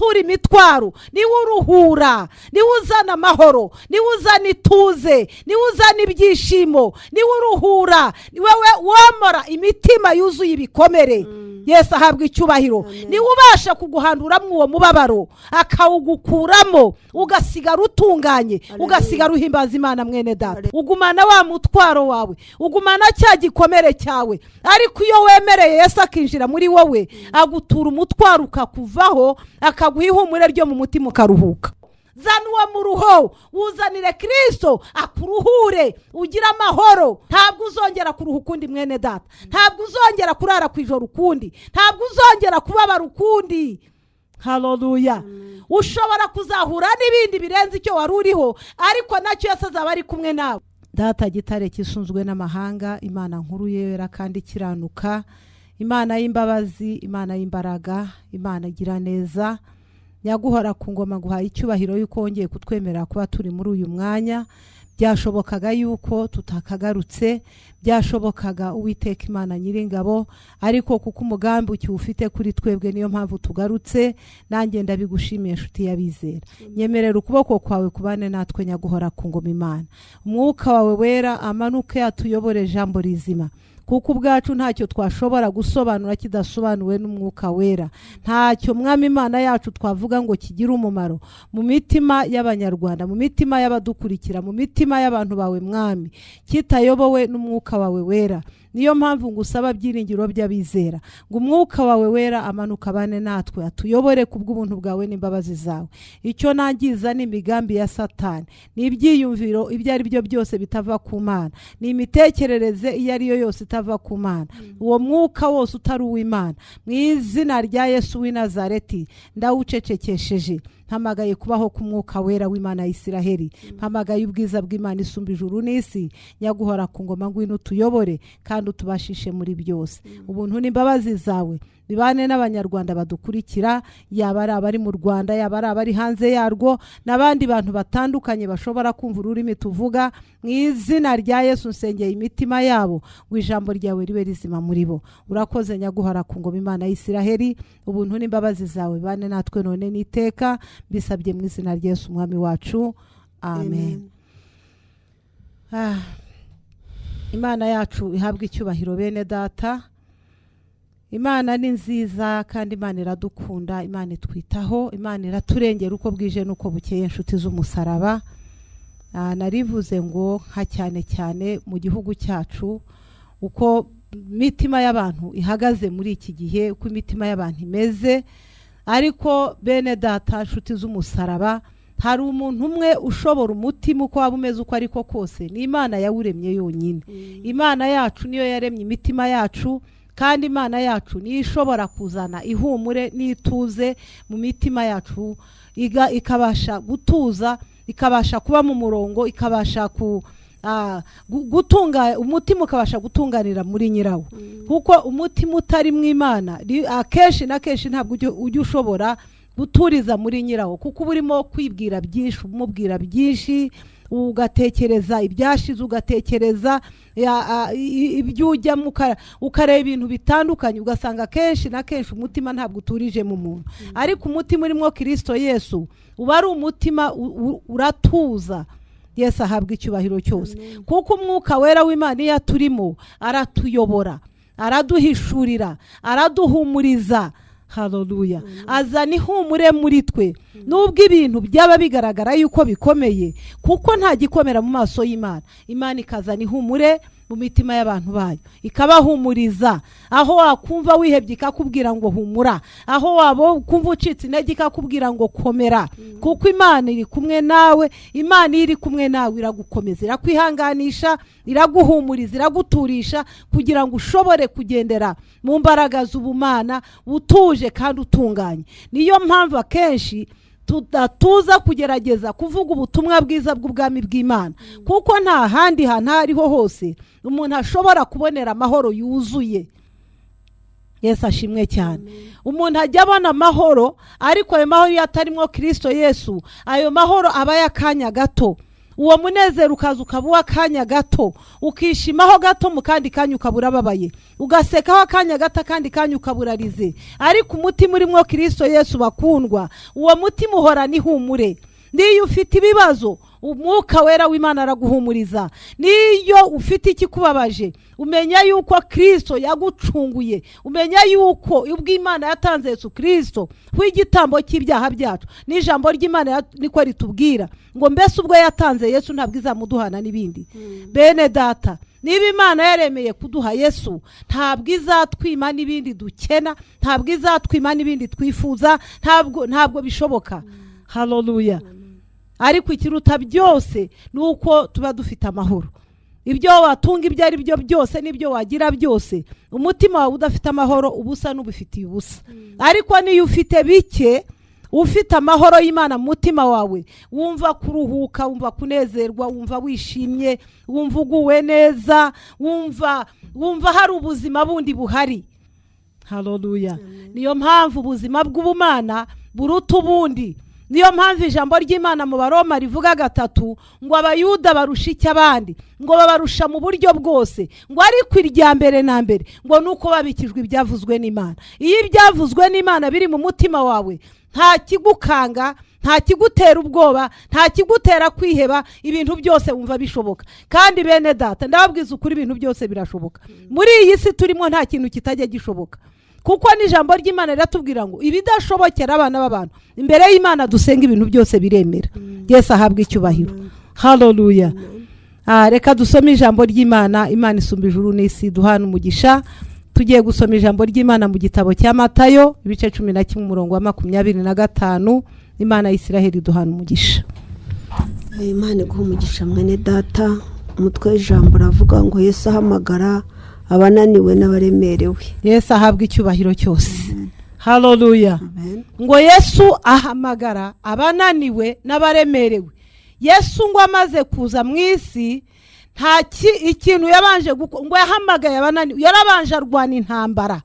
utura imitwaro, niwe uruhura, niwe uzana amahoro, niwe uzana ituze, niwe uzana ibyishimo, niwe uruhura, niwe womora imitima yuzuye ibikomere. Yesu ahabwa icyubahiro. Niwe ubasha kuguhanduramo uwo mubabaro akawugukuramo ugasigara utunganye, ugasigara uhimbaza Imana mwene data. Ugumana wa mutwaro wawe, ugumana cya gikomere cyawe, ariko iyo wemereye Yesu akinjira muri wowe agutura umutwaro ukakuvaho, akaguha ihumure ryo mu mutima ukaruhuka. Zana uwo muruho, uzanire Kristo akuruhure, ugira amahoro. Ntabwo uzongera kuruha ukundi mwene data, ntabwo uzongera kurara kwijoro ukundi, ntabwo uzongera kubabara ukundi. Haleluya. Ushobora kuzahura n'ibindi birenze icyo wari uriho, ariko nacyo Yesu azaba ari kumwe nawe. Data gitare kisunzwe n'amahanga, Imana nkuru yera kandi kiranuka, Imana y'imbabazi, Imana y'imbaraga, Imana igira neza, nyaguhora ku ngoma guhaye icyubahiro yuko wongeye kutwemera kuba turi muri uyu mwanya. Byashobokaga yuko tutakagarutse, byashobokaga Uwiteka Imana Nyiringabo, ariko kuko umugambi ukiwufite kuri twebwe niyo mpamvu tugarutse. Nanjye ndabigushimiye nshuti y'abizera. Nyemerera ukuboko kwawe kubane natwe nyaguhora ku ngoma Imana. Umwuka wawe wera amanuke atuyobore ijambo rizima, kuko ubwacu ntacyo twashobora gusobanura kidasobanuwe n'umwuka wera. Ntacyo Mwami Imana yacu twavuga ngo kigira umumaro mu mitima y'Abanyarwanda, mu mitima y'abadukurikira, mu mitima y'abantu bawe Mwami, kitayobowe n'umwuka wawe wera. Niyo mpamvu ngusaba byiringiro by'abizera ngo umwuka wawe wera amanuka bane natwe atuyobore kubw'ubuntu bwawe n'imbabazi zawe. Icyo nangiza ni imigambi ya Satani, ni ibyiyumviro ibyo ari byo byose bitava ku Mana, ni imitekerereze iyo ari yo yose itava ku Mana. Uwo mwuka wose utari uw'Imana, mu izina rya Yesu w'i Nazareti ndawucecekesheje. Mpamagaye kubaho ku mwuka wera w'Imana ya Isiraheli, mpamagaye ubwiza bw'Imana isumba ijuru n'isi, nyaguhora ku ngoma ngwino tuyobore kandi utubashishe muri byose. Ubuntu n'imbabazi zawe bibane n'Abanyarwanda badukurikira, yaba ari abari mu Rwanda, yaba ari abari hanze yarwo, n'abandi bantu batandukanye bashobora kumva ururimi tuvuga. Mu izina rya Yesu nsengeye imitima yabo ngo ijambo ryawe ribe rizima muri bo. Urakoze nyaguhora ku ngoma Imana ya Isiraheli. Ubuntu n'imbabazi zawe bibane natwe none n'iteka, bisabye mu izina rya Yesu umwami wacu, amen. Imana yacu ihabwa icyubahiro bene data. Imana ni nziza kandi Imana iradukunda, Imana itwitaho, Imana iraturengera uko bwije nuko bukeye inshuti z'umusaraba. Narivuze ngo nka cyane cyane mu gihugu cyacu uko mitima y'abantu ihagaze muri iki gihe, uko imitima y'abantu imeze. Ariko bene data inshuti z'umusaraba, hari umuntu umwe ushobora umutima uko waba umeze uko ariko kose, ni Imana yawuremye yonyine. Imana yacu niyo yaremye imitima yacu, kandi Imana yacu niyo ishobora kuzana ihumure n'ituze mu mitima yacu, ikabasha gutuza, ikabasha kuba mu murongo, ikabasha gutunga umutima, ukabasha gutunganira muri nyirawo. Kuko umutima utari mu Imana akenshi na kenshi ntabwo ujya ushobora guturiza muri nyirawo, kuko urimo kwibwira byinshi, umubwira byinshi, ugatekereza ibyashize, ugatekereza ibyo ujyamo, ukareba ibintu bitandukanye, ugasanga kenshi na kenshi umutima ntabwo uturije mu muntu. Ariko umutima urimo Kristo Yesu uba ari umutima uratuza. Yesu ahabwa icyubahiro cyose, kuko umwuka wera w'Imana iyo turimo aratuyobora, araduhishurira, araduhumuriza. Haleluya. Azana ihumure muri twe nubwo ibintu byaba bigaragara yuko bikomeye, kuko nta gikomera mu maso y'Imana. Imana ikazana ihumure mu mitima y'abantu bayo, ikabahumuriza. Aho wakumva wihebye ikakubwira ngo humura, aho wabo kumva ucitse intege ikakubwira ngo komera, kuko Imana iri kumwe nawe. Imana iri kumwe nawe iragukomeza, irakwihanganisha, iraguhumuriza, iraguturisha, kugira ngo ushobore kugendera mu mbaraga z'ubumana utuje kandi utunganye. Niyo mpamvu akenshi tudatuza kugerageza kuvuga ubutumwa bwiza bw'ubwami bw'Imana, kuko nta handi hantu hariho hose umuntu ashobora kubonera amahoro yuzuye. Yesu ashimwe cyane. Umuntu ajya abona amahoro, ariko ayo mahoro yatarimo Kristo Yesu, ayo mahoro aba yakanya gato. uwo munezero ukaza ukaba uw'akanya gato, ukishimaho gato, mu kandi kanya ukabura babaye, ugasekaho akanya gato, kandi kanya ukaburarize. Ariko umutima urimo Kristo Yesu bakundwa, uwo mutima uhorana ihumure. Niyo ufite ibibazo, umwuka wera w'Imana araguhumuriza. Niyo ufite ikikubabaje, umenya yuko Kristo yagucunguye, umenya yuko ubwo Imana yatanze Yesu Kristo w'igitambo cy'ibyaha byacu. N'ijambo ry'Imana niko ritubwira ngo mbese ubwo yatanze Yesu ntabwo izamuduhana n'ibindi. Bene data, niba Imana yaremeye kuduha Yesu, ntabwo izatwima n'ibindi dukena, ntabwo izatwima n'ibindi twifuza, ntabwo bishoboka. Haleluya. Ariko ikiruta byose nuko tuba dufite amahoro. Ibyo watunga ibyo ari byo byose n'ibyo wagira byose, umutima wawe udafite amahoro ubusa n'ubufitiye ubusa. Ariko niyo ufite bike, ufite amahoro y'Imana mu mutima wawe, wumva kuruhuka, wumva kunezerwa, wumva wishimye, wumva uguwe neza, wumva hari ubuzima bundi buhari. Haleluya. Niyo mpamvu ubuzima bw'ubumana buruta ubundi. Niyo mpamvu ijambo ry'Imana mu Baroma rivuga 3 ngo abayuda barusha icy'abandi, ngo babarusha mu buryo bwose, ngo ariko irya mbere na mbere ngo nuko babikijwe ibyavuzwe n'Imana. Iyo ibyavuzwe n'Imana biri mu mutima wawe, nta kigukanga, nta kigutera ubwoba, nta kigutera kwiheba, ibintu byose wumva bishoboka. Kandi bene data, ndababwiza ukuri, ibintu byose birashoboka. Muri iyi si turimo nta kintu kitajya gishoboka, kuko n'ijambo ry'Imana riratubwira ngo ibidashobokera abana b'abantu imbere y'Imana dusenga ibintu byose biremera. Yesu ahabwa icyubahiro. Haleluya. Reka dusome ijambo ry'Imana. Imana isumba ijuru n'isi, duhana umugisha. Tugiye gusoma ijambo ry'Imana mu gitabo cya Matayo ibice 11 umurongo wa 25. Imana y'Isiraheli duhana umugisha. Imana iguha umugisha mwene data. Umutwe w'ijambo ravuga ngo Yesu ahamagara abananiwe n'abaremerewe. Yesu ahabwa icyubahiro cyose. Haleluya. Ngo Yesu ahamagara abananiwe n'abaremerewe. Yesu ngo amaze kuza mu isi, nta ikintu yabanje ngo yahamagaye abananiwe, yarabanje arwana intambara.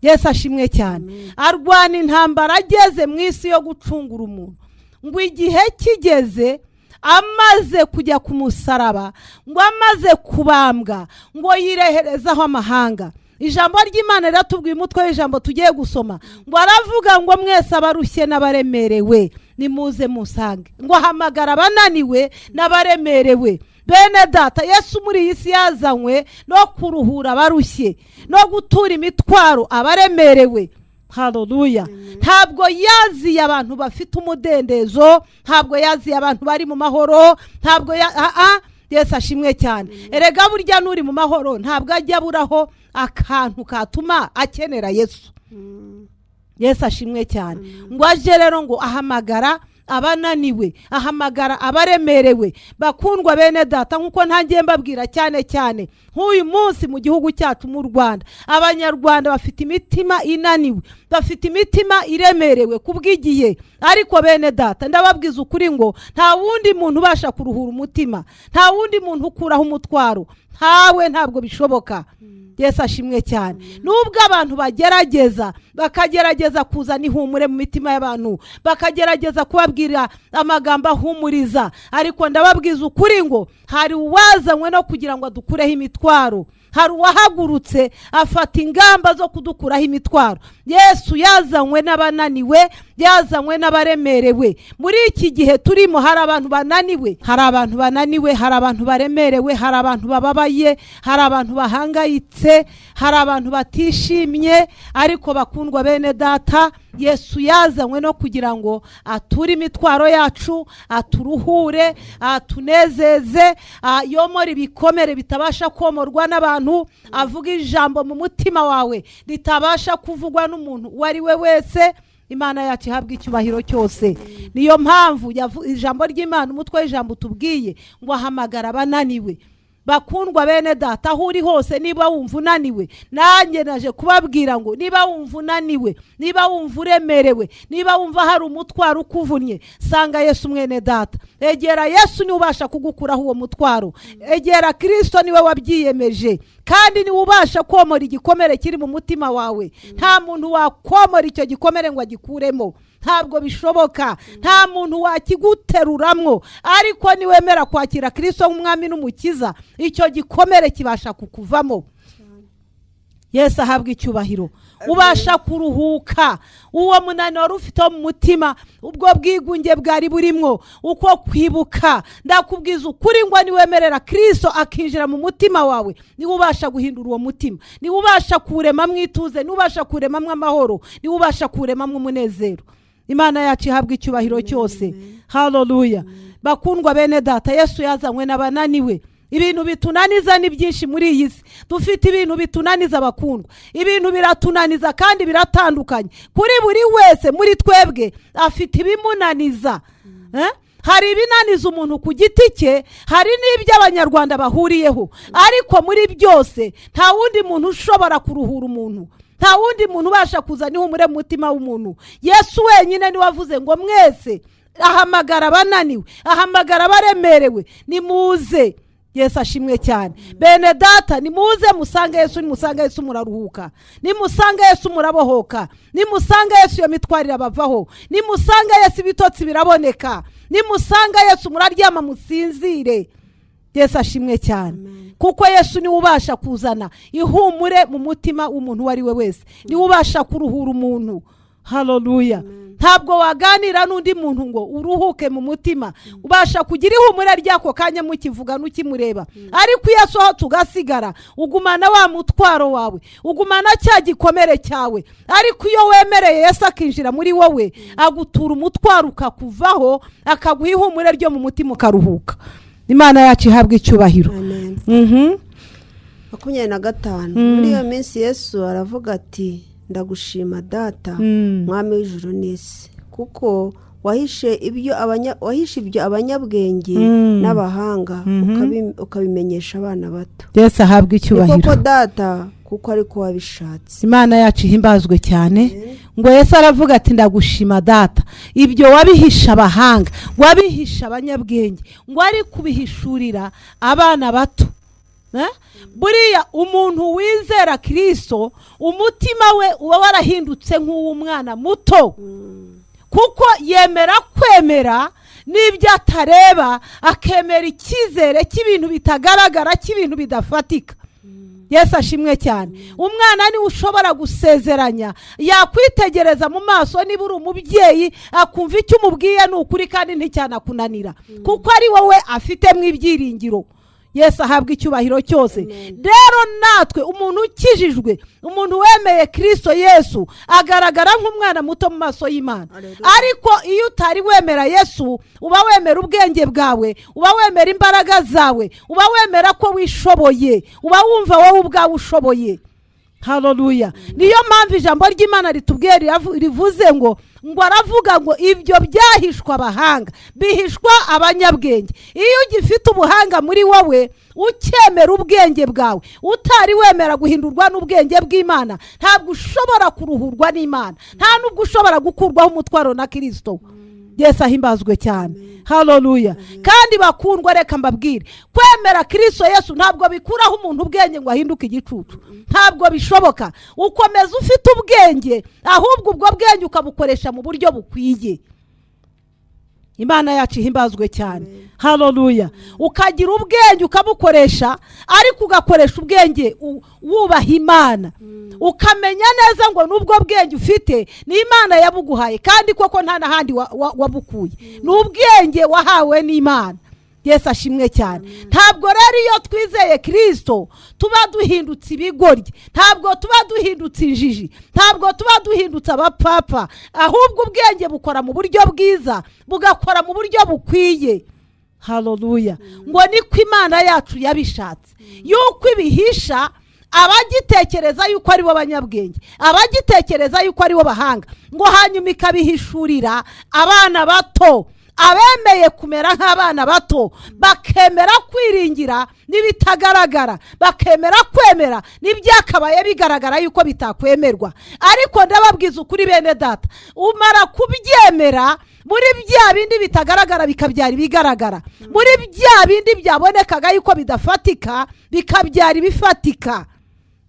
Yesu ashimwe cyane. Arwana intambara ageze mu isi yo gucungura umuntu. Ngo igihe kigeze, amaze kujya ku musaraba, ngo amaze kubambwa, ngo yireherezaho amahanga. Ijambo ry'Imana riratubwiye umutwe w'ijambo tugiye gusoma ngo aravuga ngo mwese abarushye n'abaremerewe nimuze musange. Ngo ahamagara abananiwe n'abaremerewe. Bene data, Yesu muri iyi si yazanywe no kuruhura abarushye, no gutura imitwaro abaremerewe. Haleluya. Ntabwo yaziye abantu bafite umudendezo, ntabwo yaziye abantu bari mu mahoro, ntabwo Yesu ashimwe cyane. Erega burya nuri mu mahoro ntabwo ajya buraho akantu katuma akenera Yesu. Yesu ashimwe cyane. Ngo aje rero ngo ahamagara abananiwe, ahamagara abaremerewe. Bakundwa bene data, nkuko ntangiye mbabwira cyane cyane nk'uyu munsi mu gihugu cyacu mu Rwanda, abanyarwanda bafite imitima inaniwe, bafite imitima iremerewe kubw'igihe. Ariko bene data, ndababwiza ukuri ngo nta wundi muntu ubasha kuruhura umutima, nta wundi muntu ukuraho umutwaro, ntawe, ntabwo bishoboka. Yesu ashimwe cyane. Nubwo abantu bakagerageza kuzana ihumure mu mitima y'abantu, bakagerageza kubabwira amagambo ahumuriza, ariko ndababwiza ukuri ngo hari uwazanywe no kugira ngo adukureho imitwaro. Hari uwahagurutse afata ingamba zo kudukuraho imitwaro. Yesu yazanywe n'abananiwe, yazanywe n'abaremerewe. Muri iki gihe turimo hari abantu bananiwe, hari abantu baremerewe, hari abantu bababaye, hari abantu bahangayitse, hari abantu batishimye. Ariko bakundwa bene data, Yesu yazanywe no kugira ngo ature imitwaro yacu, aturuhure, atunezeze, yomora ibikomere bitabasha komorwa n'abantu, avuga ijambo mu mutima wawe ritabasha kuvugwa n'umuntu uwo ari we wese. Imana yacu ihabwa icyubahiro cyose. Niyo mpamvu ijambo ry'Imana umutwe w'ijambo tubwiye ngo ahamagara abananiwe. Bakundwa bene data, aho uri hose, niba wumva unaniwe, nanjye naje kubabwira ngo niba wumva unaniwe, niba wumva uremerewe, niba wumva hari umutwaro ukuvunnye, sanga Yesu mwene data. Egera Yesu niwe ubasha kugukuraho uwo mutwaro. Egera Kristo niwe wabyiyemeje, kandi niwe ubasha komora igikomere kiri mu mutima wawe. Nta muntu wakomora icyo gikomere ngo agikuremo. ntabwo bishoboka, nta muntu wakiguteruramwo, ariko niwemera kwakira Kristo nk'umwami n'umukiza icyo gikomere kibasha kukuvamo. Yesu ahabwa icyubahiro, ubasha kuruhuka uwo munaniro wari ufite mu mutima, ubwo bwigunge bwari burimwo, uko kwibuka. Ndakubwiza ukuri ngo niwemerera Kristo akinjira mu mutima wawe, niwe ubasha guhindura uwo mutima, niwe ubasha kuremamwo ituze, niwe ubasha kuremamwo amahoro, niwe ubasha kuremamwo umunezero. Imana yacu ihabwa icyubahiro cyose. Haleluya. Bakundwa bene data, Yesu yazanywe n'abananiwe. Ibintu bitunaniza ni byinshi muri iyi si. Dufite ibintu bitunaniza bakundwa, ibintu biratunaniza kandi biratandukanye kuri buri wese muri twebwe, afite ibimunaniza. Hari ibinaniza umuntu ku giti cye, hari n'ibyo abanyarwanda bahuriyeho, ariko muri byose nta wundi muntu ushobora kuruhura umuntu, nta wundi muntu ubasha kuzana ihumure mu mutima w'umuntu. Yesu wenyine niwe wavuze ngo mwese ahamagara abananiwe, ahamagara abaremerewe, nimuze. Yesu ashimwe cyane. Bene data, nimuze musange Yesu, nimusange Yesu muraruhuka, nimusange Yesu murabohoka, nimusange Yesu iyo mitwarira bavaho, nimusange Yesu ibitotsi biraboneka, nimusange Yesu muraryama musinzire. Yesu ashimwe cyane. Kuko Yesu niwe ubasha kuzana ihumure mu mutima w'umuntu wari we wese, niwe ubasha kuruhura umuntu. Haleluya. Ntabwo waganira n'undi muntu ngo uruhuke mu mutima, ubasha kugira ihumure ryako kanya mukivuga n'ukimureba, ariko Yesu aho tugasigara, ugumana wa mutwaro wawe, ugumana cya gikomere cyawe. Ariko iyo wemereye Yesu akinjira muri wowe, agutura umutwaro ukakuvaho, akaguha ihumure ryo mu mutima ukaruhuka. Imana yacu ihabwa icyubahiro. Amen. 25 muri iyo minsi Yesu aravuga ati, ndagushima data mwami w'ijuru n'isi, kuko wahishe ibyo abanyabwenge n'abahanga ukabimenyesha abana bato. Yesu ahabwa icyubahiro. Kuko data, kuko ariko wabishatse. Imana yacu ihimbazwe cyane. Ngo Yesu aravuga ati, ndagushima data, ibyo wabihisha abahanga, wabihisha abanyabwenge, ngo ari kubihishurira abana bato. Buriya umuntu wizera Kristo, umutima we uba warahindutse nk'uw'umwana muto, kuko yemera kwemera n'ibyo atareba, akemera icyizere cy'ibintu bitagaragara, cy'ibintu bidafatika. Yesu ashimwe cyane. Umwana ni ushobora gusezeranya, yakwitegereza mu maso, niba uri umubyeyi akumva icyo umubwiye ni ukuri kandi nticyanakunanira, kuko ari wowe afitemo ibyiringiro. Yesu ahabwa icyubahiro cyose. Rero natwe umuntu ukijijwe, umuntu wemeye Kristo Yesu, agaragara nk'umwana muto mu maso y'Imana. Ariko iyo utari wemera Yesu, uba wemera ubwenge bwawe, uba wemera imbaraga zawe, uba wemera ko wishoboye, uba wumva wowe ubwawe ushoboye. Haleluya. Niyo mpamvu ijambo ry'Imana ritubwiye rivuze ngo aravuga ngo ibyo byahishwa abahanga bihishwa abanyabwenge. Iyo ugifite ubuhanga muri wowe, ukemera ubwenge bwawe, utari wemera guhindurwa n'ubwenge bw'Imana, ntabwo ushobora kuruhurwa n'Imana, nta nubwo ushobora gukurwaho umutwaro na Kristo. Yesu ahimbazwe cyane. Haleluya. Kandi bakundwa, reka mbabwire, kwemera Kristo Yesu ntabwo bikuraho umuntu ubwenge ngo ahinduke igicucu, ntabwo bishoboka. Ukomeza ufite ubwenge, ahubwo ubwo bwenge ukabukoresha mu buryo bukwiye. Imana yacu ihimbazwe cyane. Haleluya. Ukagira ubwenge ukabukoresha, ariko ugakoresha ubwenge wubaha Imana, ukamenya neza ngo nubwo bwenge ufite ni Imana yabuguhaye, kandi koko nta nahandi wabukuye, n'ubwenge wahawe n'Imana. Yesu ashimwe cyane. Ntabwo rero iyo twizeye Kristo tuba duhindutse ibigoryi, ntabwo tuba duhindutse injiji, ntabwo tuba duhindutse abapfapfa, ahubwo ubwenge bukora mu buryo bwiza, bugakora mu buryo bukwiye. Haleluya. Ngo niko Imana yacu yabishatse, yuko ibihisha abagitekereza yuko ari bo banyabwenge, abagitekereza yuko ari bo bahanga, ngo hanyuma ikabihishurira abana bato. Abemeye kumera nk'abana bato, bakemera kwiringira n'ibitagaragara, bakemera kwemera n'ibyakabaye bigaragara yuko bitakwemerwa. Ariko ndababwiza ukuri bene data, umara kubyemera, muri bya bindi bitagaragara bikabyara ibigaragara, muri bya bindi byabonekaga yuko bidafatika bikabyara ibifatika.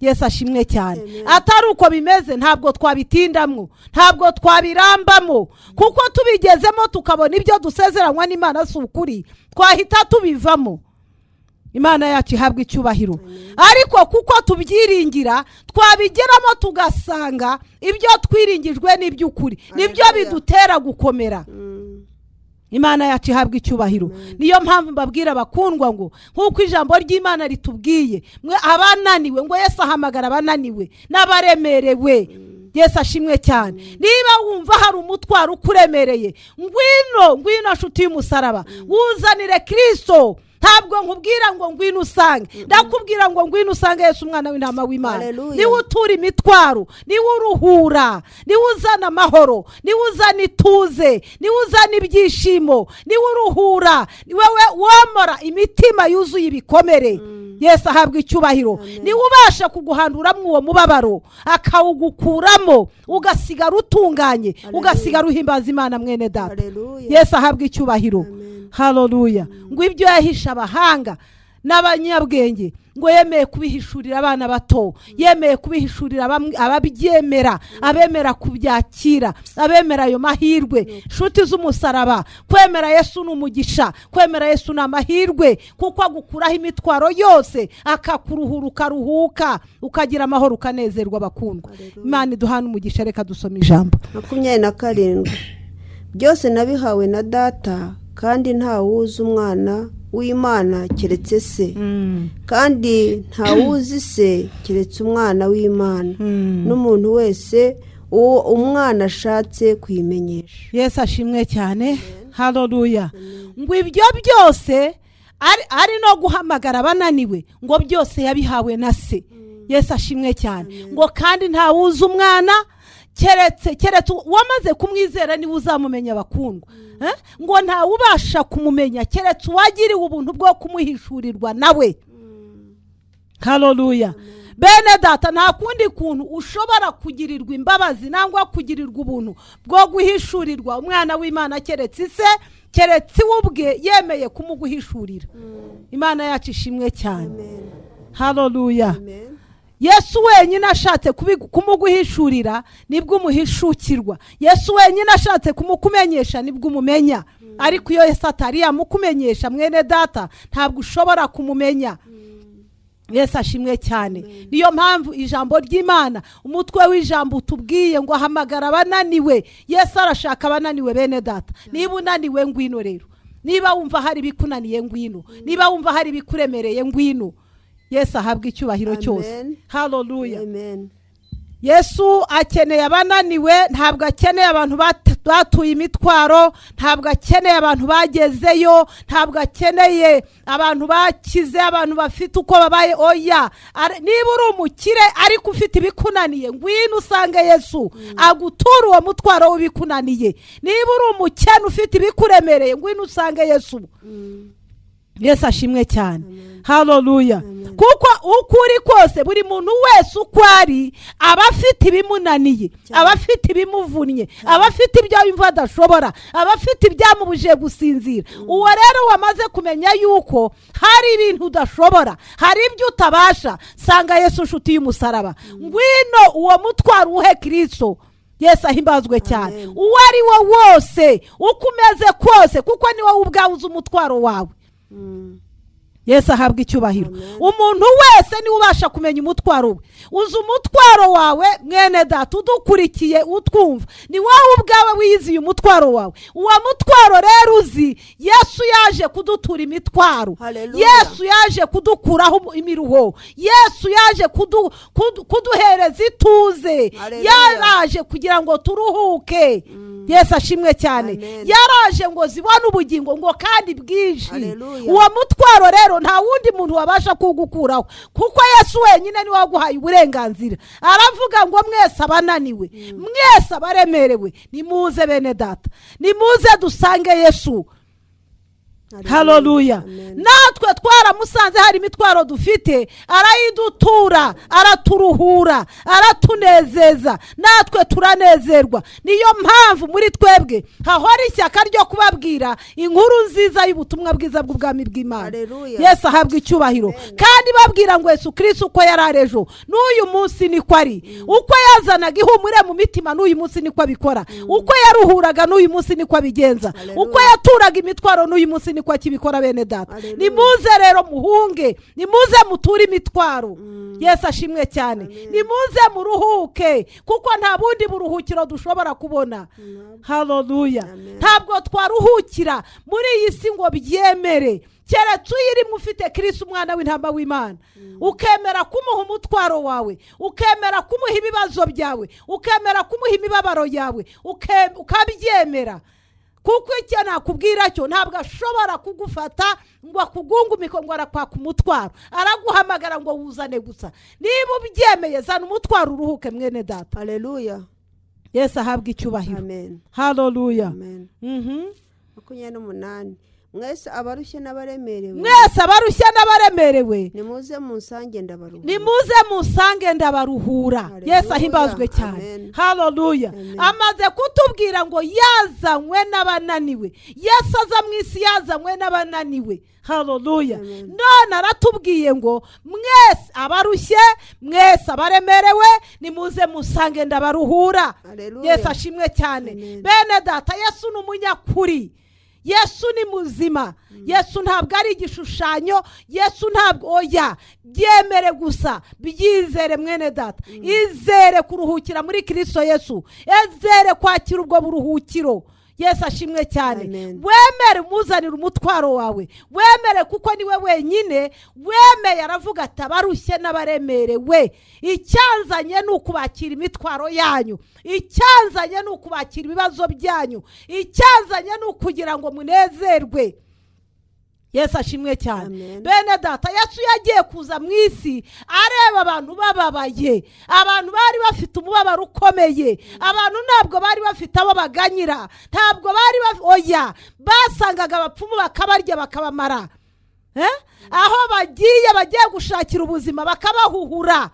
Yesu ashimwe cyane. Atari uko bimeze ntabwo twabitindamwo, ntabwo twabirambamo, kuko tubigezemo tukabona ibyo dusezeranywa n'Imana si ukuri twahita tubivamo. Imana yacu ihabwa icyubahiro. Ariko kuko tubyiringira twabigeramo tugasanga ibyo twiringijwe n'iby'ukuri nibyo bidutera gukomera. Imana yacu ihabwa icyubahiro. Niyo mpamvu mbabwira bakundwa ngo nkuko ijambo ry'Imana ritubwiye, mwe abananiwe ngo Yesu ahamagara abananiwe n'abaremerewe. Yesu ashimwe cyane. Niba wumva hari umutwaro ukuremereye, ngwino nshuti y'umusaraba, wuzanire Kristo. Ntabwo nkubwira ngo ngwino usange, ndakubwira ngo ngwino usange Yesu umwana w'intama w'Imana. Niwe utura imitwaro, niwe uruhura, niwe uzana amahoro, niwe uzana ituze, niwe uzana ibyishimo, niwe uruhura, niwe womora imitima yuzuye ibikomere. Yesu ahabwa icyubahiro. Niwe ubasha kuguhanduramwo uwo mubabaro akawugukuramo ugasigara utunganye, ugasigara uhimbaza Imana mwene data. Yesu ahabwa icyubahiro. Haleluya. Ngo ibyo yahisha abahanga n'abanyabwenge ngo yemeye kubihishurira abana bato, yemeye kubihishurira ababyemera, abemera kubyakira, abemera ayo mahirwe. Nshuti z'umusaraba, kwemera Yesu n'umugisha, kwemera Yesu n'amahirwe, kuko agukuraho imitwaro yose akakuruhura ukaruhuka ukagira amahoro ukanezerwa. Bakundwa, Imana iduhana umugisha. Reka dusome ijambo. 27. Byose nabihawe na Data, kandi nta wuzi umwana w'Imana keretse se, kandi nta wuzi se keretse umwana w'Imana, n'umuntu wese uwo umwana ashatse kuyimenyesha. Yesu ashimwe cyane. Haleluya. Ngo ibyo byose ari no guhamagara abananiwe, ngo byose yabihawe na se. Yesu ashimwe cyane. Ngo kandi nta wuzi umwana keretse wamaze kumwizera niwe uzamumenya. Bakundwa, ngo nta ubasha kumumenya keretse uwagiriwe ubuntu bwo kumuhishurirwa nawe. Haleluya. Bene data, nta kundi kuntu ushobora kugirirwa imbabazi nangwa kugirirwa ubuntu bwo guhishurirwa umwana w'Imana keretse se, keretse ubwe yemeye kumuguhishurira. Imana yacu ishimwe cyane. Haleluya. Yesu wenyine ashatse kumuguhishurira nibwo umuhishukirwa. Yesu wenyine ashatse kumukumenyesha nibwo umumenya. Ariko iyo Yesu atari yamukumenyesha mwene data, ntabwo ushobora kumumenya. Yesu ashimwe cyane. Niyo mpamvu ijambo ry'Imana, umutwe w'ijambo utubwiye ngo ahamagara abananiwe. Yesu arashaka abananiwe bene data. Niba unaniwe ngwino rero. Niba wumva hari bikunaniye ngwino. Niba wumva hari bikuremereye ngwino. Yesu ahabwa icyubahiro cyose. Haleluya. Yesu akeneye abananiwe, ntabwo akeneye abantu batuye imitwaro, ntabwo akeneye abantu bagezeyo, ntabwo akeneye abantu bakize, abantu bafite uko babaye. Oya, niba uri umukire ariko ufite ibikunaniye, ngwino usange Yesu agutura uwo mutwaro w'ibikunaniye. Niba uri umukene ufite ibikuremereye, ngwino usange Yesu. Yesu ashimwe cyane. Haleluya. Kuko ukuri kose, buri muntu wese uko ari, aba afite ibimunaniye, aba afite ibimuvunnye, aba afite ibyo yumva adashobora, aba afite ibyamubujije gusinzira. Uwo rero wamaze kumenya yuko hari ibintu udashobora, hari ibyo utabasha, sanga Yesu nshuti y'umusaraba. Ngwino uwo mutwaro uhe Kristo. Yesu ahimbazwe cyane. Uwo ari wo wose, uko umeze kose, kuko ni wowe ubwawe uzi umutwaro wawe. Yesu ahabwa icyubahiro. Umuntu wese ni ubasha kumenya umutwaro we. Uzi umutwaro wawe mwene data, udukurikiye utwumva, ni wowe ubwawe wiyiziye umutwaro wawe. Uwo mutwaro rero uzi, Yesu yaje kudutura imitwaro. Yesu yaje kudukuraho imiruho. Yesu yaje kuduhereza ituze. Yaraje kugira ngo turuhuke. Yesu ashimwe cyane. Yaraje ngo zibone ubugingo ngo kandi bwinshi. Uwo mutwaro rero nta wundi muntu wabasha kugukuraho, kuko Yesu wenyine ni waguhaye uburenganzira. Aravuga ngo mwese abananiwe, mwese abaremerewe, nimuze bene data, nimuze dusange Yesu. haleluya. Natwe twaramusanze hari imitwaro dufite, arayidutura, araturuhura, aratunezeza, natwe turanezerwa. Niyo mpamvu muri twebwe hahora ishyaka ryo kubabwira inkuru nziza y'ubutumwa bwiza bw'ubwami bw'Imana. Yesu ahabwa icyubahiro. Kandi babwira ngo Yesu Kristo uko yararejo n'uyu munsi niko ari, uko yazanaga ihumure mu mitima n'uyu munsi niko abikora, uko yaruhuraga n'uyu munsi niko abigenza, uko yaturaga imitwaro n'uyu munsi niko akibikora. Bene data, nimuze rero muhunge, nimuze muture imitwaro. Yesu ashimwe cyane. Nimuze muruhuke, kuko nta bundi buruhukiro dushobora kubona. Haleluya. Ntabwo twaruhukira muri iyi si ngo byemere, keretse uyirimo ufite Kristo umwana w'intama w'Imana, ukemera kumuha umutwaro wawe, ukemera kumuha ibibazo byawe, ukemera kumuha imibabaro yawe, ukabyemera. Kuko icyo nakubwira cyo ntabwo ashobora kugufata ngo akugungumike ngo arakwaka umutwaro, araguhamagara ngo wuzane gusa. Niba ubyemeye, zana umutwaro uruhuke mwene data. Haleluya. Yesu ahabwa icyubahiro. Amen. Haleluya. Amen. 28. Mwese abarushye n'abaremerewe, mwese abarushye n'abaremerewe, nimuze munsange ndabaruhura, nimuze munsange ndabaruhura. Yesu ahimbazwe cyane. Haleluya. Amaze kutubwira ngo yazanywe n'abananiwe, Yesu aza mu isi yazanywe n'abananiwe. Haleluya. None aratubwiye ngo mwese abarushye, mwese abaremerewe, nimuze musange ndabaruhura. Yesu ashimwe cyane. Bene data, Yesu ni umunyakuri, Yesu ni muzima. Yesu ntabwo ari igishushanyo, Yesu ntabwo oya. Byemere gusa, byizere mwene data. Izere kuruhukira muri Kristo Yesu, ezere kwakira ubwo buruhukiro. Yesu ashimwe cyane. Wemere umuzanira umutwaro wawe, wemere kuko niwe wenyine wemeye. Aravuga ati abarushye n'abaremerewe, icyanzanye ni ukubakira imitwaro yanyu, icyanzanye ni ukubakira ibibazo byanyu, icyanzanye ni ukugira ngo munezerwe. Yesu ashimwe cyane. Bene data, Yesu yagiye kuza mu isi areba abantu bababaye, abantu bari bafite umubabaro ukomeye, abantu ntabwo bari bafite abo baganyira, ntabwo bari oya, basangaga abapfumu bakabarya bakabamara, aho bagiye gushakira ubuzima bakabahuhura.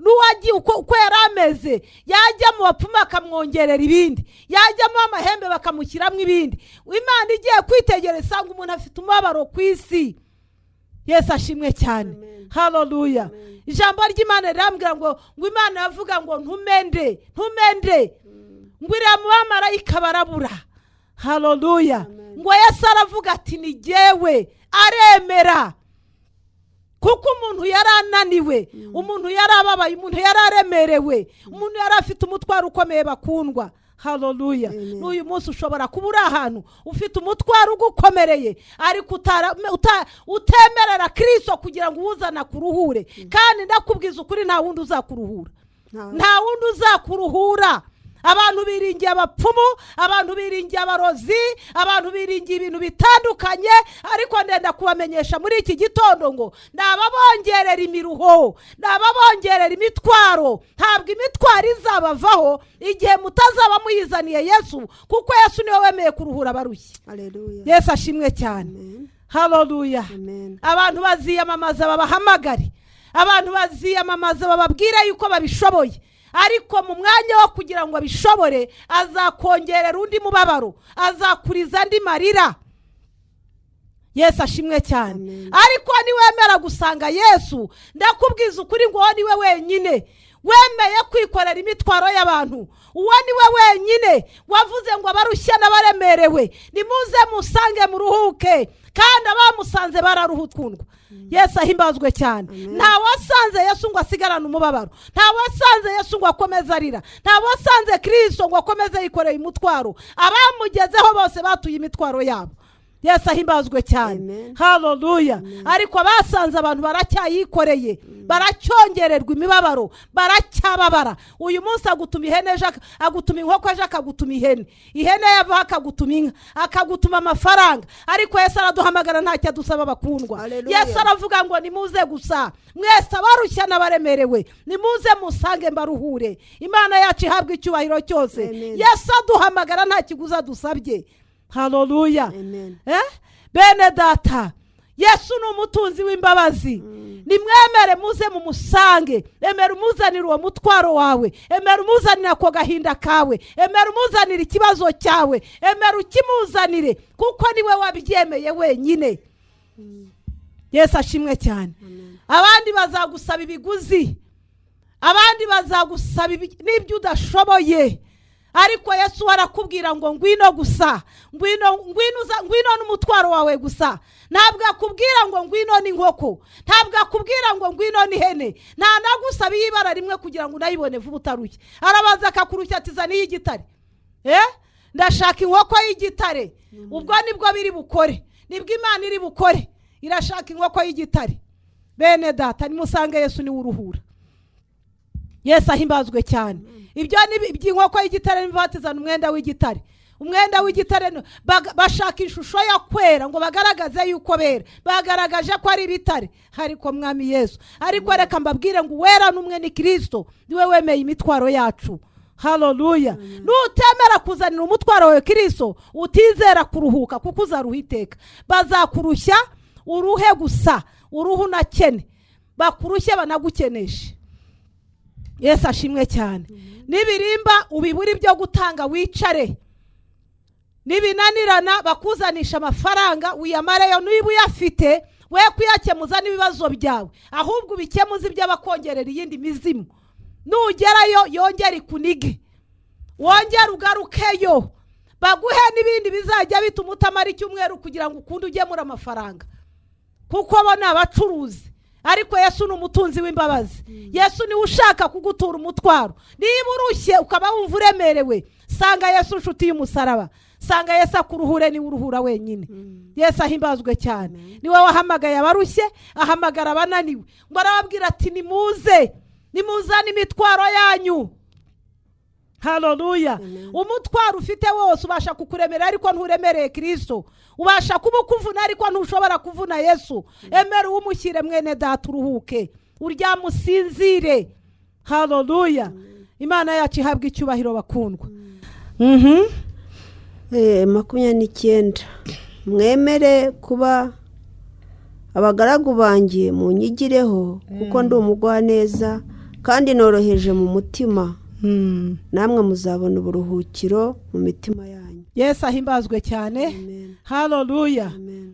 N'uwagiye uko yarameze, yajya mu bapfumu bakamwongerera ibindi, yajyamo amahembe bakamushyiramo ibindi. Imana igiye kwitegereza ngo umuntu afite umubabaro ku isi. Yesu ashimwe cyane. Haleluya. Ijambo ry'Imana rirambwira ngo Imana yavuga ngo ntumende ngo iriya mu bamarayika barabura. Haleluya. Ngo Yesu aravuga ati ni jyewe, aremera. Kuko umuntu yarananiwe, umuntu yarababaye, umuntu yararemerewe, umuntu yarafite umutwaro ukomeye bakundwa. Haleluya. N'uyu munsi ushobora kuba uri ahantu ufite umutwaro ugukomereye, ariko utemerera Kristo kugira ngo uwuzana kuruhure. Kandi ndakubwiza ukuri, nta wundi uzakuruhura, nta wundi uzakuruhura. Abantu biringiye abapfumu, abantu biringiye abarozi, abantu biringiye ibintu bitandukanye, ariko ndenda kubamenyesha muri iki gitondo ngo nababongerera imiruho, nababongerera imitwaro. Ntabwo imitwaro izabavaho igihe mutazaba muyizaniye Yesu, kuko Yesu niwe wemeye kuruhura abarushye. Yesu ashimwe cyane. Haleluya. Abantu baziyamamaza babahamagare, abantu baziyamamaza bababwire yuko babishoboye, ariko mu mwanya wo kugira ngo abishobore azakongerera undi mubabaro, azakuriza andi marira. Yesu ashimwe cyane. Ariko niwemera gusanga Yesu, ndakubwiza ukuri ngo niwe wenyine wemeye kwikorera imitwaro y'abantu. Uwo niwe wenyine wavuze ngo abarushye n'abaremerewe nimuze musange muruhuke, kandi abamusanze bararuhutwundwa. Yesu ahimbazwe cyane. Nta wasanze Yesu ngo asigarane umubabaro, nta wasanze Yesu ngo akomeze arira, nta wasanze Kristo ngo akomeze yikoreye umutwaro. Abamugezeho bose batuye imitwaro yabo. Yesu ahimbazwe cyane. Haleluya. Ariko basanze abantu baracyayikoreye, baracyongererwa imibabaro, baracyababara. Uyu munsi agutuma ihene ejo, agutuma inkoko ejo, akagutuma ihene, ihene yava akagutuma inka, akagutuma amafaranga. Ariko Yesu araduhamagara ntacyo adusaba bakundwa. Yesu aravuga ngo nimuze gusa, mwese abarushya n'abaremerewe, nimuze musange mbaruhure. Imana yacu ihabwa icyubahiro cyose. Yesu aduhamagara nta kiguzi adusabye. Haleluya. bene data, Yesu ni umutunzi w'imbabazi. Nimwemere muze mu musange, emera umuzanire uwo mutwaro wawe, emera umuzanire ako gahinda kawe, emera umuzanire ikibazo cyawe, emera ukimuzanire kuko niwe wabyemeye wenyine. Yesu ashimwe cyane. Abandi bazagusaba ibiguzi, abandi bazagusaba n'ibyo udashoboye, ariko Yesu arakubwira ngo ngwino gusa, ngwino n'umutwaro wawe gusa. Ntabwo akubwira ngo ngwino n'inkoko, ntabwo akubwira ngo ngwino n'ihene, nta nagusaba ibara rimwe kugira ngo unayibone vuba utarushye. Arabanza akakurushya ati zana y'igitare, ndashaka inkoko y'igitare. Ubwo nibwo biri bukore, nibwo Imana iri bukore, irashaka inkoko y'igitare. Bene data, nimusange Yesu ni uruhura. Yesu ahimbazwe cyane. Ibyo ni iby'inkoko y'igitare, nibatizana umwenda w'igitare. Umwenda w'igitare bashaka ishusho ya kwera ngo bagaragaze yuko bera, bagaragaje ko ari bitare, ariko mwami Yesu. Ariko reka mbabwire ngo wera n'umwe ni Kristo, niwe wemeye imitwaro yacu. Haleluya. Nutemera kuzanira umutwaro wawe Kristo, utizera kuruhuka kuko uzaruhiteka. Bazakurushya uruhe gusa, uruhu nakene, bakurushye banagukeneshe. Yesu ashimwe cyane. Nibirimba ubiburi byo gutanga wicare, nibinanirana bakuzanisha amafaranga uyamareyo, niba uyafite we kuyakemuza n'ibibazo byawe, ahubwo ubikemuza iby'abakongerera iyindi mizimu. Nugerayo yongera ikunige, wongera ugarukeyo, baguhe n'ibindi bizajya bituma utamara icyumweru kugira ngo ukunde ugemura amafaranga, kuko bo ni abacuruzi. Ariko Yesu ni umutunzi w'imbabazi. Yesu niwe ushaka kugutura umutwaro. Niba urushye ukaba wumva uremerewe, sanga Yesu inshuti y'umusaraba, sanga Yesu akuruhure, niwe uruhura wenyine. Yesu ahimbazwe cyane. Niwe wahamagaye abarushye, ahamagara abananiwe, ngo arababwira ati nimuze, nimuzane imitwaro yanyu. Haleluya. Umutwaro ufite wose ubasha kukuremera ariko nturemereye Kristo, ubasha kubukuvuna ariko ntushobora kuvuna Yesu. Emera umushyire mwene data uruhuke, uryamusinzire. Haleluya. Imana yacu ihabwa icyubahiro bakundwa. 29 mwemere kuba abagaragu banjye munyigireho kuko ndi umugwaneza kandi noroheje mu mutima, namwe muzabona uburuhukiro mu mitima yanyu. Yesu ahimbazwe cyane. Haleluya.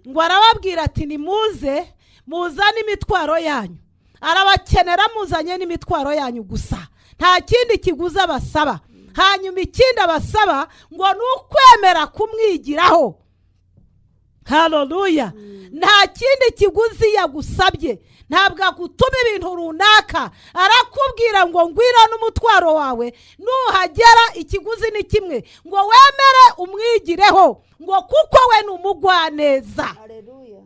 Ngo arababwira ati nimuze muzane imitwaro yanyu. Arabakenera muzanye n'imitwaro yanyu gusa, nta kindi kiguzi abasaba. Hanyuma ikindi abasaba ngo nukwemera kumwigiraho. Haleluya. Nta kindi kiguzi yagusabye, ntabwo agutuma ibintu runaka, arakubwira ngo ngwino n'umutwaro wawe, nuhagera ikiguzi ni kimwe, ngo wemere umwigireho, ngo kuko we ni umugwaneza. Haleluya.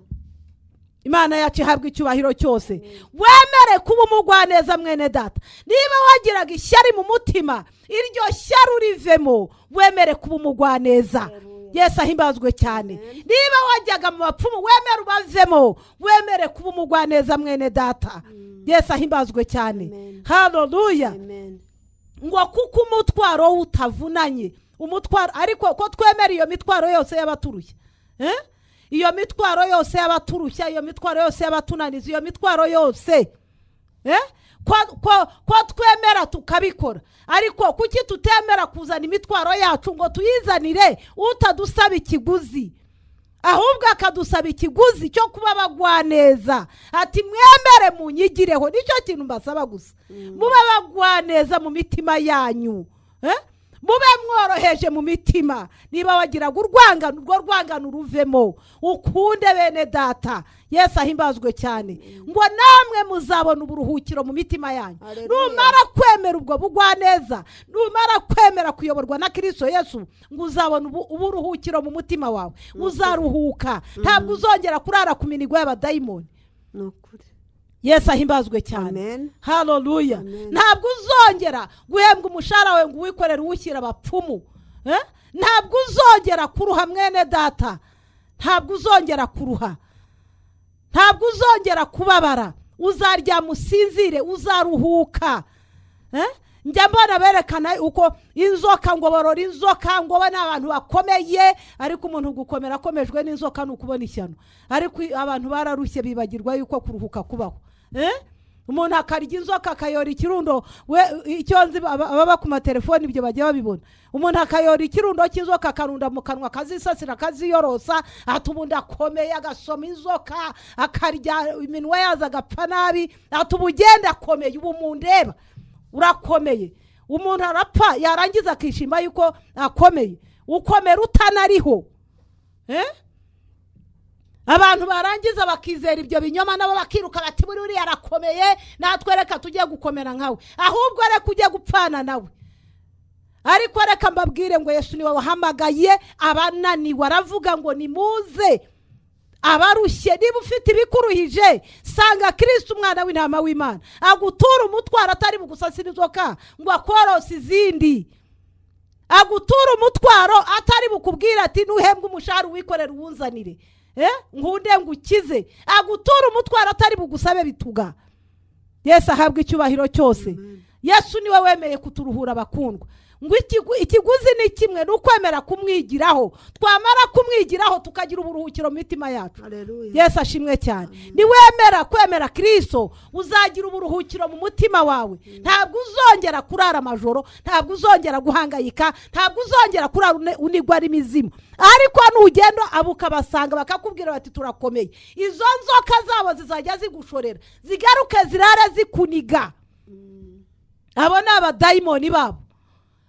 Imana yacu ihabwa icyubahiro cyose. Wemere kuba umugwaneza mwene data. Niba wagiraga ishyari mu mutima, iryo shyari urivemo, wemere kuba umugwaneza. Yesu ahimbazwe cyane. Niba wajyaga mu bapfumu, wemere ubavemo, wemere kuba umugwaneza mwene data. Yesu ahimbazwe cyane. Haleluya. Ngo kuko umutwaro utavunanye, umutwaro ariko ko twemera iyo mitwaro yose y'abaturushye, iyo mitwaro yose y'abaturushya, iyo mitwaro yose y'abatunaniza, iyo mitwaro yose ko twemera tukabikora, ariko kuki tutemera kuzana imitwaro yacu ngo tuyizanire utadusaba ikiguzi, ahubwo akadusaba ikiguzi cyo kuba bagwaneza. Ati mwemere munyigireho, nicyo kintu mbasaba gusa. Mube bagwaneza mu mitima yanyu, mube mworoheje mu mitima. Niba wagiraga urwangano, urwo rwangano uruvemo, ukunde bene data. Yesu ahimbazwe cyane. Ngo namwe muzabona uburuhukiro mu mitima yanyu. Numara kwemera ubwo bugwaneza, numara kwemera kuyoborwa na Kristo Yesu, ngo uzabona uburuhukiro mu mutima wawe, uzaruhuka. Ntabwo uzongera kurara ku minigo y'abadayimoni. Nokuri. Yesu ahimbazwe cyane. Haleluya. Ntabwo uzongera guhembwa umushahara wawe ngo wikorere uwushyira abapfumu. Ntabwo uzongera kuruha mwene data, ntabwo uzongera kuruha, ntabwo uzongera kubabara. Uzarya musinzire, uzaruhuka. njya mbona berekana uko inzoka ngo borora inzoka ngo bana abantu bakomeye, ariko umuntu gukomera akomejwe n'inzoka n'ukubona ishyano, ariko abantu bararushye bibagirwa yuko kuruhuka kubaho. Umuntu akarya inzoka akayora ikirundo, icyo nzi ababa ku matelefoni ibyo bajya babibona. Umuntu akayora ikirundo cy'inzoka akarunda mu kanwa akazisasira akaziyorosa, atubunda akomeye agasoma inzoka akarya iminwa yaza agapfa nabi, atubugenda akomeye. Ubu mundeba urakomeye, umuntu arapfa yarangiza akishima yuko akomeye. Ukomera utanariho. Abantu barangiza bakizera ibyo binyoma nabo bakiruka bati buri uri yarakomeye, natwe reka tujye gukomera nkawe, ahubwo reka ujye gupfana nawe. Ariko reka mbabwire ngo Yesu niwe wahamagaye abananiwe, aravuga ngo nimuze abarushye. Niba ufite ibikuruhije sanga Kristo umwana w'intama w'Imana agutura umutwaro, atari bugusasira inzoka ngo akorose izindi. Agutura umutwaro atari bukubwira ati nuhembwa umushahara wikorera uwunzanire, nkunde ngukize. Agutura umutwaro atari bugusabe bituga. Yesu ahabwa icyubahiro cyose. Yesu niwe wemeye kuturuhura bakundwa. Ngo ikiguzi ni kimwe, n'ukwemera kumwigiraho. Twamara kumwigiraho tukagira uburuhukiro mu mitima yacu. Yesu ashimwe cyane. Ni wemera kwemera Kristo uzagira uburuhukiro mu mutima wawe. Ntabwo uzongera kurara amajoro, ntabwo uzongera guhangayika, ntabwo uzongera kurara unigwa n'imizimu. Ariko nugenda abuka basanga bakakubwira bati turakomeye, izo nzoka zabo zizajya zigushorera zigaruke zirare zikuniga. Abo ni abadayimoni babo,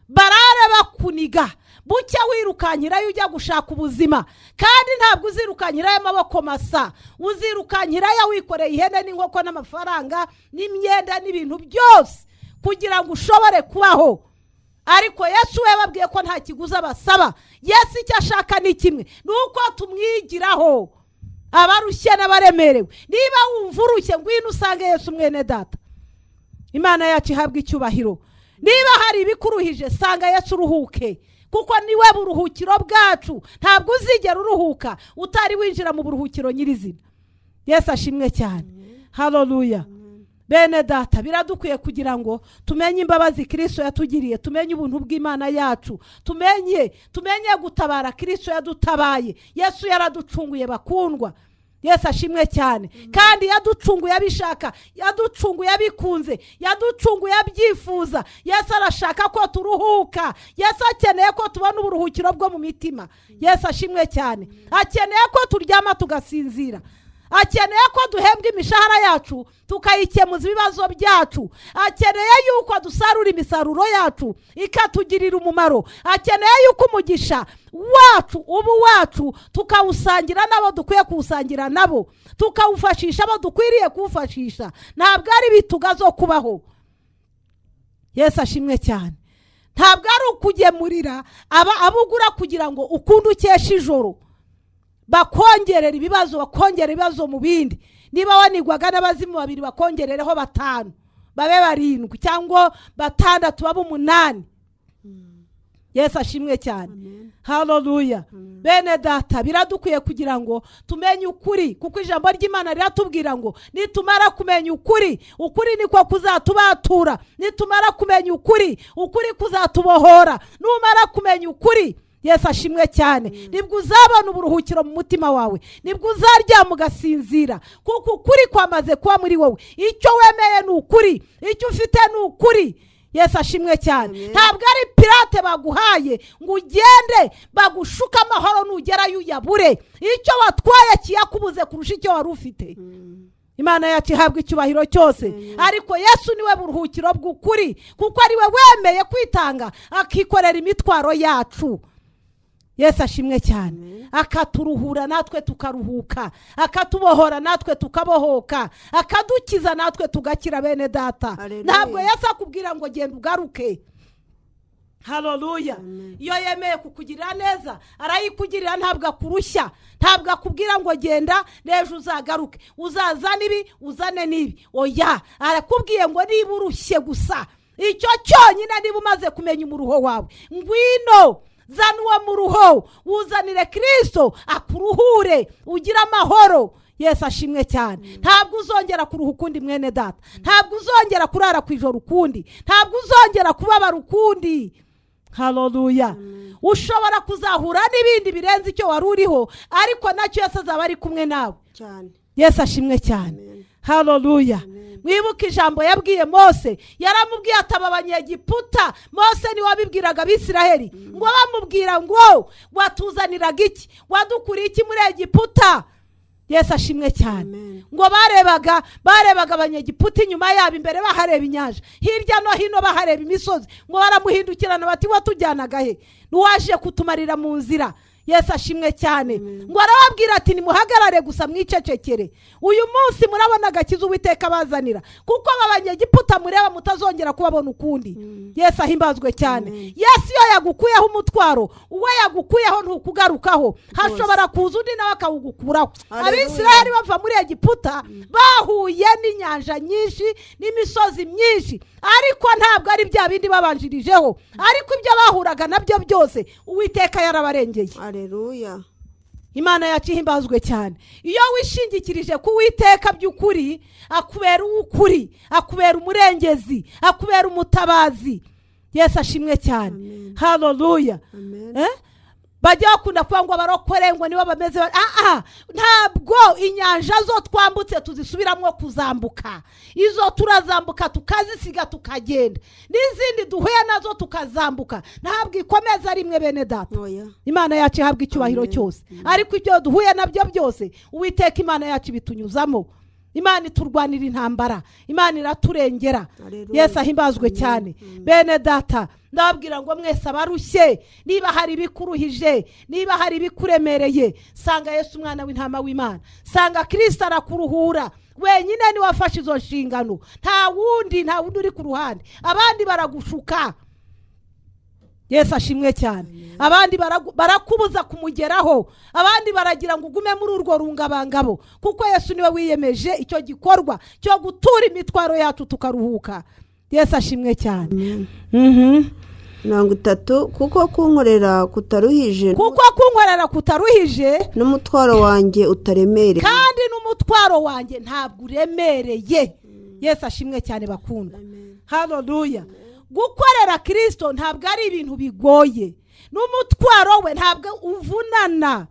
barare bakuniga. Bucya wirukanyirayo ujya gushaka ubuzima, kandi ntabwo uzirukanyirayo amaboko masa, uzirukanyirayo wikoreye ihene n'inkoko n'amafaranga n'imyenda n'ibintu byose kugira ngo ushobore kubaho. Ariko Yesu we babwiye ko nta kiguzi abasaba. Yesu icyo ashaka ni kimwe, nuko tumwigiraho abarushye n'abaremerewe. Niba wumva urushye ngwino usange Yesu mwene data. Imana yacu ihabwa icyubahiro. Niba hari ibikuruhije sanga Yesu uruhuke, kuko niwe buruhukiro bwacu. Ntabwo uzigera uruhuka utari winjira mu buruhukiro nyirizina. Yesu ashimwe cyane. Haleluya. Bene data, biradukwiye kugira ngo tumenye imbabazi Kristo yatugiriye, tumenye ubuntu bw'Imana yacu, tumenye gutabara Kristo yadutabaye. Yesu yaraducunguye bakundwa. Yesu ashimwe cyane. Kandi yaducunguye abishaka, yaducunguye abikunze, yaducunguye abyifuza. Yesu arashaka ko turuhuka. Yesu akeneye ko tubona uburuhukiro bwo mu mitima. Yesu ashimwe cyane. Akeneye ko turyama tugasinzira. Akeneye ko duhembwa imishahara yacu tukayikemuza ibibazo byacu. Akeneye yuko dusarura imisaruro yacu ikatugirira umumaro. Akeneye yuko umugisha wacu ubu wacu tukawusangira nabo dukwiye kuwusangira nabo, tukawufashisha abo dukwiriye kuwufashisha. Ntabwo ari bitugazo kubaho. Yesu ashimwe cyane. Ntabwo ari ukugemurira abugura kugira ngo ukunde ukesha ijoro, bakongerera ibibazo mu bindi. Niba wanigwaga n'abazimu 2 bakongerereho 5 babe 7 cyangwa 6 babe 8. Yesu ashimwe cyane. Haleluya. Bene data, biradukwiye kugira ngo tumenye ukuri, kuko ijambo ry'Imana riratubwira ngo nitumara kumenya ukuri, ukuri niko kuzatubatura. Nitumara kumenya ukuri, ukuri kuzatubohora. Numara kumenya ukuri, Yesu ashimwe cyane, nibwo uzabona uburuhukiro mu mutima wawe, nibwo uzaryama ugasinzira, kuko ukuri kwamaze kuba muri wowe. Icyo wemeye ni ukuri, icyo ufite ni ukuri. Yesu ashimwe cyane. Ntabwo ari pirate baguhaye ngo ugende bagushuka amahoro nugerayo uyabure. Icyo watwaye kiyakubuze kurusha icyo wari ufite. Imana yacu ihabwa icyubahiro cyose. Ariko Yesu niwe buruhukiro bw'ukuri, kuko ari we wemeye kwitanga akikorera imitwaro yacu. Yesu ashimwe cyane. Akaturuhura natwe tukaruhuka, akatubohora natwe tukabohoka, akadukiza natwe tugakira. Bene data, ntabwo Yesu akubwira ngo genda ugaruke. Haleluya. Iyo yemeye kukugirira neza arayikugirira, ntabwo akurushya, ntabwo akubwira ngo genda nejo uzagaruke, uzazana ibi uzane nibi. Oya, arakubwiye ngo niba urushye gusa, icyo cyonyine niba umaze kumenya umuruho wawe, ngwino zana uwo muruho, uzanire Kristo akuruhure, ugira amahoro. Yesu ashimwe cyane. Ntabwo uzongera kuruha ukundi mwene data, ntabwo uzongera kurara ku ijoro ukundi, ntabwo uzongera kubabara ukundi. Haleluya. Ushobora kuzahura n'ibindi birenze icyo wari uriho, ariko nacyo Yesu azaba ari kumwe nawe cyane. Yesu ashimwe cyane. Haleluya. Mwibuke ijambo yabwiye Mose, yaramubwiye ataba abanyegiputa. Mose ni wabibwiraga Abisiraheli ngo bamubwira ngo watuzaniraga iki, wadukuriye iki muri Egiputa. Yesu ashimwe cyane. Ngo barebaga abanyegiputa inyuma yabo, imbere bahareba inyanja, hirya no hino bahareba imisozi. Ngo baramuhindukirana bati watujyanaga he, nuwaje kutumarira mu nzira. Yesu ashimwe cyane. Ngo arababwira ati nimuhagarare gusa mwicecekere, uyu munsi murabona agakiza Uwiteka bazanira, kuko abanyegiputa mureba mutazongera kubabona ukundi. Yesu ahimbazwe cyane. Yesu iyo yagukuyeho umutwaro, uwo yagukuyeho ntukugarukaho, hashobora kuza undi nawe akawugukuraho. Abisiraheli bava muri Egiputa bahuye n'inyanja nyinshi n'imisozi myinshi, ariko ntabwo ari bya bindi babanjirijeho, ariko ibyo bahuraga nabyo byose Uwiteka yarabarengeye. Haleluya. Imana yacu ihimbazwe cyane. Iyo wishingikirije ku Uwiteka by'ukuri, akubera uw'ukuri, akubera umurengezi, akubera umutabazi. Yesu ashimwe cyane. Haleluya. Bajya bakunda kuvuga ngo abarokore ngo nibo bameze ntabwo inyanja zo twambutse tuzisubiramo kuzambuka, izo turazambuka tukazisiga tukagenda, n'izindi duhuye nazo tukazambuka. Ntabwo ikomeza rimwe bene data. Imana yacu ihabwa icyubahiro cyose, ariko ibyo duhuye nabyo byose Uwiteka Imana yacu bitunyuzamo. Imana iturwanira intambara, Imana iraturengera. Yesu ahimbazwe cyane. Bene data, ndababwira ngo mwese abarushye, niba hari ibikuruhije, niba hari ibikuremereye, sanga Yesu umwana w'intama w'Imana, sanga Kristo arakuruhura. Wenyine ni wafashe izo nshingano, nta wundi uri ku ruhande. Abandi baragushuka. Yesu ashimwe cyane. Abandi barakubuza kumugeraho, abandi baragira ngo ugume muri urwo rungabangabo, kuko Yesu niwe wiyemeje icyo gikorwa cyo gutura imitwaro yacu tukaruhuka. Yesu ashimwe cyane. 3 kuko kunkorera kutaruhije n'umutwaro wanjye utaremereye, kandi n'umutwaro wanjye ntabwo uremereye. Yesu ashimwe cyane bakunda. Haleluya. Gukorera Kristo ntabwo ari ibintu bigoye, n'umutwaro we ntabwo uvunana.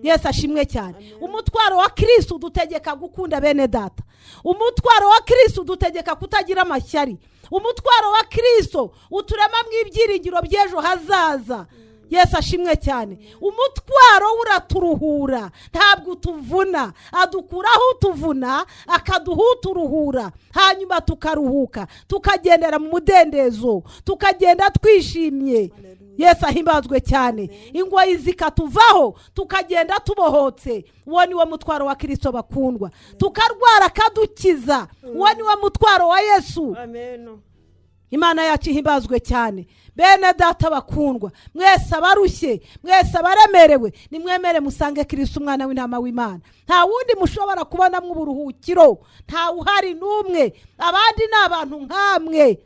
Yesu ashimwe cyane. Umutwaro wa Kristo udutegeka gukunda bene data, umutwaro wa Kristo udutegeka kutagira amashyari, umutwaro wa Kristo uturema mw'ibyiringiro by'ejo hazaza. Yesu ashimwe cyane. Umutwaro uraturuhura, ntabwo utuvuna, adukuraho utuvuna akaduha uturuhura, hanyuma tukaruhuka, tukagendera mu mudendezo, tukagenda twishimye. Yesu ahimbazwe cyane. Ingoyi zikatuvaho, tukagenda tubohotse. Uwo ni wo mutwaro wa Kristo bakundwa. Tukarwara akadukiza, uwo ni wo mutwaro wa Yesu. Amen. Imana yacu ihimbazwe cyane. Bene data bakundwa, mwese abarushye, mwese abaremerewe, nimwemere musange Kristo umwana w'intama w'Imana. Nta wundi mushobora kubona mu buruhukiro, nta uhari n'umwe. Abandi ni abantu nkamwe,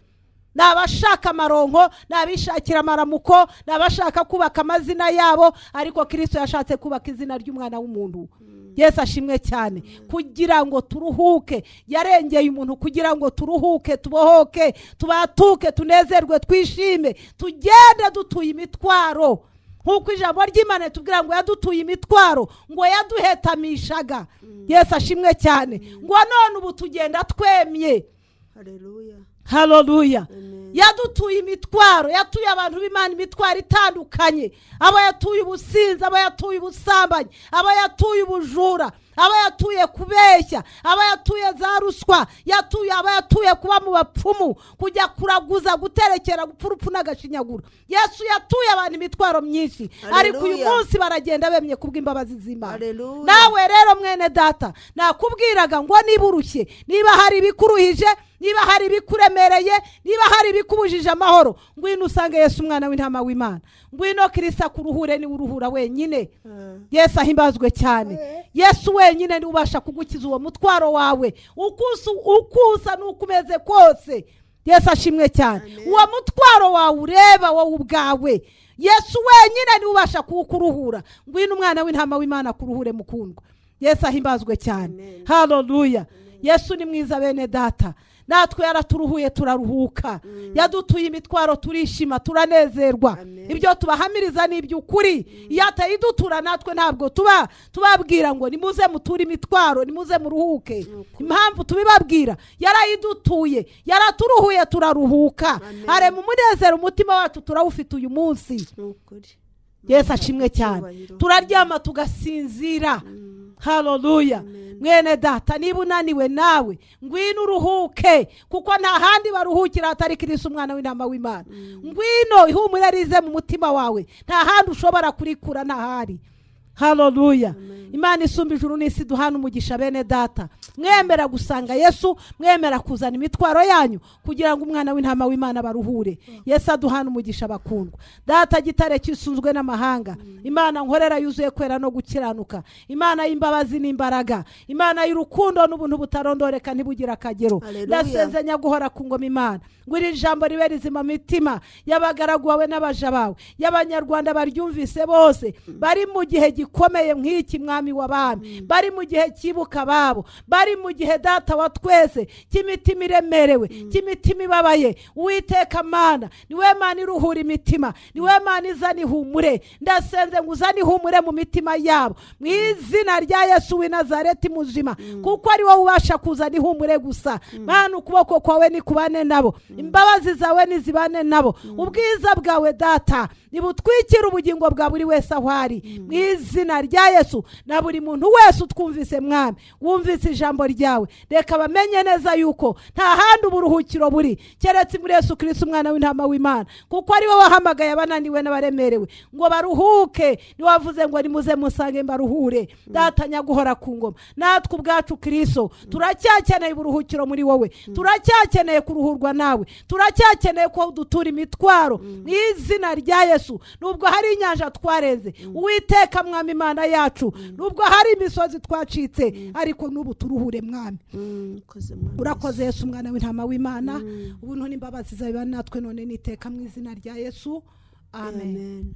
nabashaka amaronko, nabishakira amaramuko, nabashaka kubaka amazina yabo, ariko Kristo yashatse kubaka izina ry'umwana w'umuntu. Yesu ashimwe cyane. Kugira ngo turuhuke, yarengeye umuntu kugira ngo turuhuke, tubohoke, tubatuke, tunezerwe, twishime, tugende dutuye imitwaro. Nkuko ijambo ry'Imana tubwira ngo yadutuye imitwaro, ngo yaduhetamishaga. Yesu ashimwe cyane. Ngo none ubu tugenda twemye. Haleluya. Haleluya. Yadutuye imitwaro, yatuye abantu b'Imana imitwaro itandukanye. Abo yatuye ubusinzi, abo yatuye ubusambanyi, abo yatuye ubujura, abo yatuye kubeshya, abo yatuye za ruswa, abo yatuye kuba mu bapfumu, kujya kuraguza, guterekera, gupfurupfu n'agashinyaguro. Yesu yatuye abantu imitwaro myinshi, ariko uyu munsi baragenda bemye kubw'imbabazi z'Imana. Nawe rero mwene data, nakubwiraga ngo niba urushye, niba hari ibikuruhije, niba hari ibikuremereye, niba hari ibikubujije amahoro, ngwino usange Yesu umwana w'intama w'Imana. Ngwino Kristo kuruhure, ni uruhura wenyine. Yesu ahimbazwe cyane. Yesu wenyine ni ubasha kugukiza uwo mutwaro wawe, ukusa n'ukumeze kose. Yesu ashimwe cyane. Uwo mutwaro wawe ureba wowe ubwawe, Yesu wenyine ni ubasha kukuruhura. Ngwino umwana w'intama w'Imana kuruhure mukundwa. Yesu ahimbazwe cyane. Haleluya. Yesu ni mwiza bene data. Natwe yaraturuhuye turaruhuka. Yadutuye imitwaro turishima turanezerwa. Ibyo tubahamiriza ni iby'ukuri. Iyo atayidutura natwe ntabwo tubabwira ngo nimuze muture imitwaro, nimuze muruhuke. Impamvu tubibabwira yarayidutuye, yaraturuhuye turaruhuka. Are mu munezero umutima wacu turawufite uyu munsi. Yesu ashimwe cyane. Turaryama tugasinzira. Haleluya. Mwene data niba unaniwe nawe ngwino uruhuke, kuko nta handi baruhukira atari Kristo umwana w'intama w'Imana. Ngwino ihumure rize mu mutima wawe, nta handi ushobora kurikura ntahari. Haleluya. Imana isumba ijuru n'isi duhana umugisha bene data. Mwemera gusanga Yesu, mwemera kuzana imitwaro yanyu kugira ngo umwana w'intama w'Imana baruhure. Yesu aduhana umugisha bakundwa. Data gitare cy'isunzwe n'amahanga, Imana nkorera yuzuye kwera no gukiranuka, Imana y'imbabazi n'imbaraga, Imana y'urukundo n'ubuntu butarondoreka ntibugira akagero. Ndasezenya guhora ku ngoma Imana. Ngwiri ijambo ribe rizima mitima y'abagaragu bawe n'abaja bawe, y'Abanyarwanda baryumvise bose, bari mu gihe gikomeye nk'iki mwami w'abami, bari mu gihe kibuka babo, bari mu gihe data wa twese cy'imitima iremerewe, cy'imitima ibabaye. Uwiteka Mana niwe Mana iruhura imitima, niwe Mana izana ihumure. Ndasenze ngo uzane ihumure mu mitima yabo mu izina rya Yesu w'i Nazareti muzima, kuko ari wowe ubasha kuzana ihumure gusa. Mana ukuboko kwawe nikubane nabo, imbabazi zawe nizibane nabo, ubwiza bwawe data nibutwikira ubugingo bwa buri wese aho ari mu izina rya Yesu. Na buri muntu wese utwumvise mwami, wumvise ijambo ryawe, reka bamenye neza yuko nta handi uburuhukiro buri keretse muri Yesu Kristo umwana w'intama w'Imana, kuko ari wowe wahamagaye abananiwe n'abaremerewe ngo baruhuke. Ni wavuze ngo nimuze musange mbaruhure. Data nyaguhora ku ngoma, natwe ubwacu Kristo turacyakeneye uburuhukiro muri wowe, turacyakeneye kuruhurwa nawe, turacyakeneye ko dutura imitwaro mu izina rya Yesu. Nubwo hari inyanja twareze, Uwiteka mwami Imana yacu, nubwo hari imisozi twacitse, ariko nubu turuhure mwami. Urakoze Yesu umwana w'intama w'Imana. Ubuntu n'imbabazi zawe natwe none niteka mu izina rya Yesu. Amen.